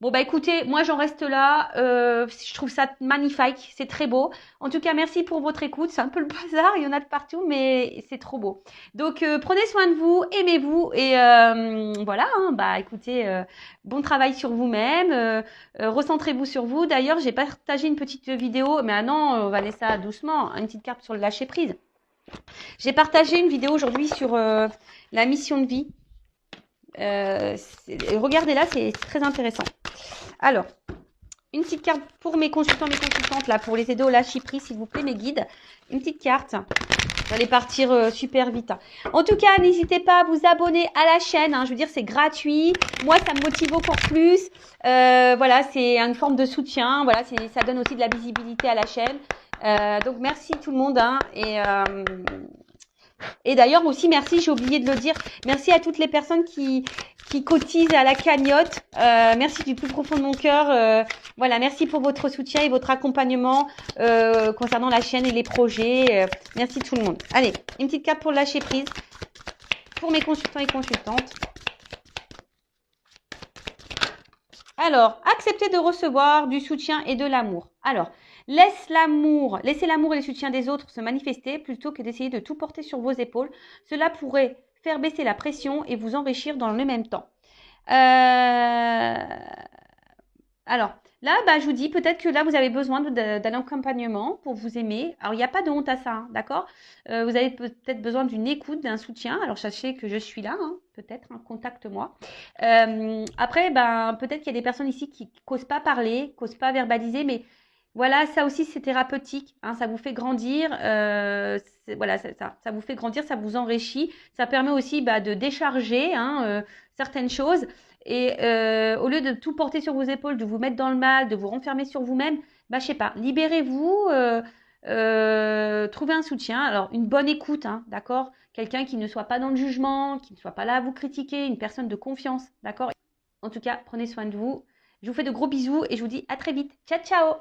Bon, bah écoutez, moi j'en reste là. Je trouve ça magnifique, c'est très beau. En tout cas, merci pour votre écoute. C'est un peu le bazar, il y en a de partout, mais c'est trop beau. Donc, prenez soin de vous, aimez-vous et voilà. Hein, bah écoutez, bon travail sur vous-même. Recentrez-vous sur vous. D'ailleurs, j'ai partagé une petite vidéo, mais ah non, on va laisser ça doucement. Une petite carte sur le lâcher prise. J'ai partagé une vidéo aujourd'hui sur la mission de vie. Regardez-là, c'est très intéressant. Alors, une petite carte pour mes consultants, mes consultantes, là, pour les aider au lâcher prise, s'il vous plaît, mes guides. Une petite carte. Vous allez partir super vite. En tout cas, n'hésitez pas à vous abonner à la chaîne. Hein, je veux dire, c'est gratuit. Moi, ça me motive encore plus. Voilà, c'est une forme de soutien. Voilà, ça donne aussi de la visibilité à la chaîne. Donc, merci tout le monde. Hein, et d'ailleurs aussi, merci, j'ai oublié de le dire, merci à toutes les personnes qui cotisent à la cagnotte. Merci du plus profond de mon cœur. Voilà, merci pour votre soutien et votre accompagnement concernant la chaîne et les projets. Merci tout le monde. Allez, une petite carte pour lâcher prise pour mes consultants et consultantes. Alors, accepter de recevoir du soutien et de l'amour. Alors, laissez l'amour et le soutien des autres se manifester plutôt que d'essayer de tout porter sur vos épaules. Cela pourrait faire baisser la pression et vous enrichir dans le même temps. Alors, là, bah, je vous dis, peut-être que là, vous avez besoin d'un accompagnement pour vous aimer. Alors, il n'y a pas de honte à ça, hein, d'accord? Vous avez peut-être besoin d'une écoute, d'un soutien. Alors, sachez que je suis là, hein, peut-être, hein, contacte-moi. Après, ben, peut-être qu'il y a des personnes ici qui n'osent pas parler, qui n'osent pas verbaliser, mais voilà, ça aussi, c'est thérapeutique, hein, ça vous fait grandir. Voilà, ça vous fait grandir, ça vous enrichit. Ça permet aussi bah, de décharger hein, certaines choses. Et au lieu de tout porter sur vos épaules, de vous mettre dans le mal, de vous renfermer sur vous-même, bah, je sais pas, libérez-vous, trouvez un soutien. Alors, une bonne écoute, hein, d'accord? Quelqu'un qui ne soit pas dans le jugement, qui ne soit pas là à vous critiquer, une personne de confiance, d'accord? En tout cas, prenez soin de vous. Je vous fais de gros bisous et je vous dis à très vite. Ciao, ciao!